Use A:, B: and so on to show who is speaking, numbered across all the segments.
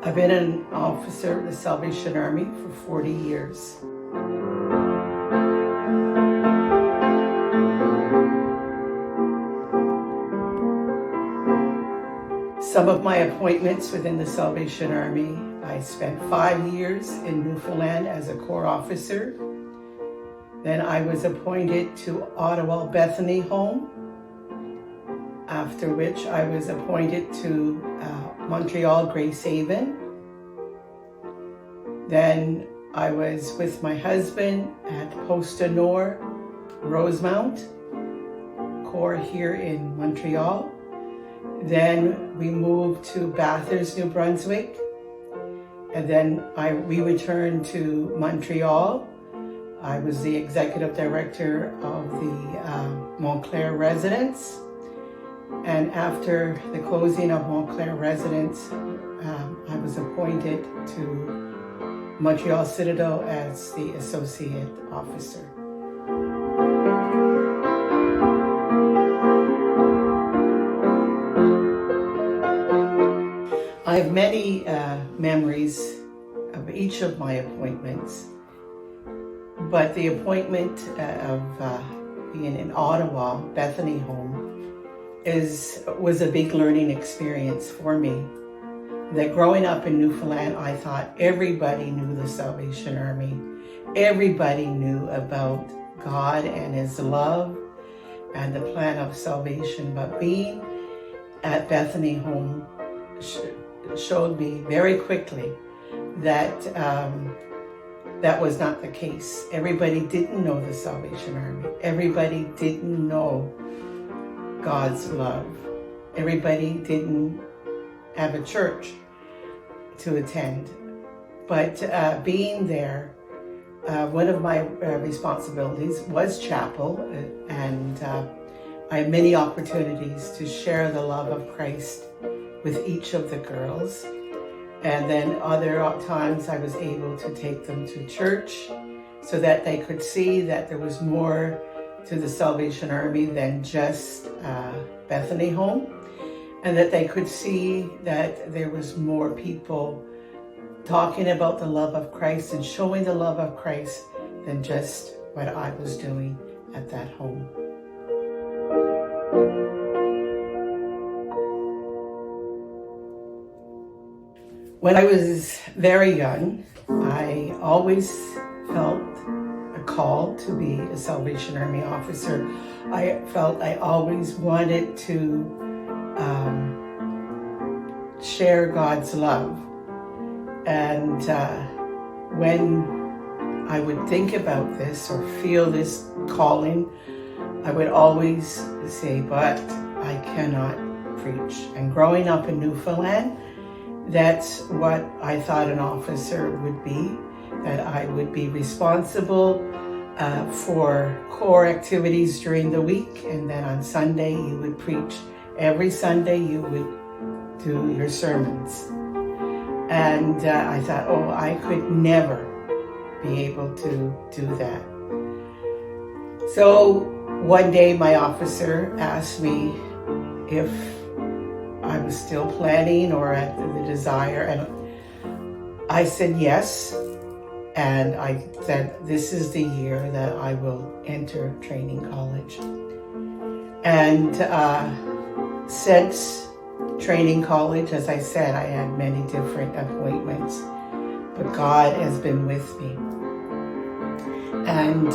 A: I've been an officer of the Salvation Army for 40 years. Some of my appointments within the Salvation Army, I spent 5 years in Newfoundland as a Corps officer. Then I was appointed to Ottawa Bethany Home, after which I was appointed to Montreal Grace Haven. Then I was with my husband at Post Nord, Rosemount, Corps here in Montreal. Then we moved to Bathurst, New Brunswick. And then we returned to Montreal. I was the executive director of the Montclair residence. And after the closing of Montclair residence, I was appointed to Montreal Citadel as the associate officer. I have many memories of each of my appointments, but the appointment of being in Ottawa, Bethany Home, was a big learning experience for me. That growing up in Newfoundland, I thought everybody knew the Salvation Army. Everybody knew about God and His love and the plan of salvation. But being at Bethany Home showed me very quickly that that was not the case. Everybody didn't know the Salvation Army. Everybody didn't know God's love. Everybody didn't have a church to attend. But being there, one of my responsibilities was chapel, and I had many opportunities to share the love of Christ with each of the girls. And then other times I was able to take them to church so that they could see that there was more to the Salvation Army than just Bethany Home, and that they could see that there was more people talking about the love of Christ and showing the love of Christ than just what I was doing at that home. When I was very young, I always felt a call to be a Salvation Army officer. I felt I always wanted to share God's love. And when I would think about this or feel this calling, I would always say, but I cannot preach. And growing up in Newfoundland, that's what I thought an officer would be, that I would be responsible for Corps activities during the week, and then on Sunday you would preach. Every Sunday you would do your sermons. And I thought, oh, I could never be able to do that. So one day my officer asked me if I was still planning or at the desire, and I said yes. And I said, this is the year that I will enter training college. And since training college, as I said, I had many different appointments, but God has been with me. And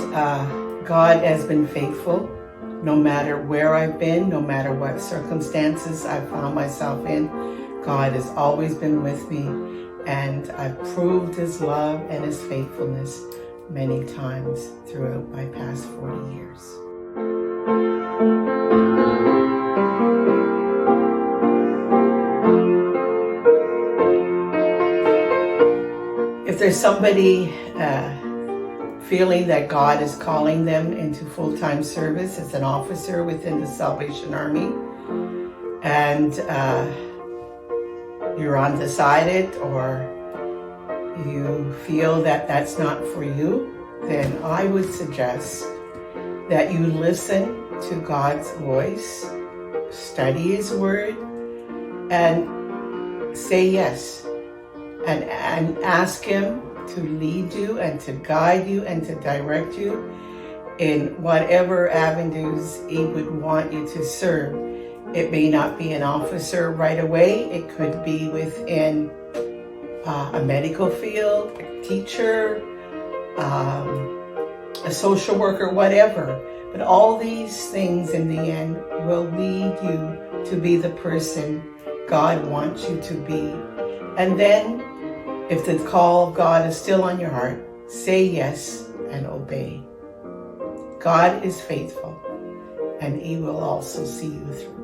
A: God has been faithful no matter where I've been, no matter what circumstances I've found myself in. God has always been with me, and I've proved His love and His faithfulness many times throughout my past 40 years. If there's somebody feeling that God is calling them into full-time service as an officer within the Salvation Army, and you're undecided, or you feel that that's not for you, then I would suggest that you listen to God's voice, study His Word, and say yes and ask Him to lead you and to guide you and to direct you in whatever avenues He would want you to serve. It may not be an officer right away. It could be within a medical field, a teacher, a social worker, whatever. But all these things in the end will lead you to be the person God wants you to be. And then, if the call of God is still on your heart, say yes and obey. God is faithful, and He will also see you through.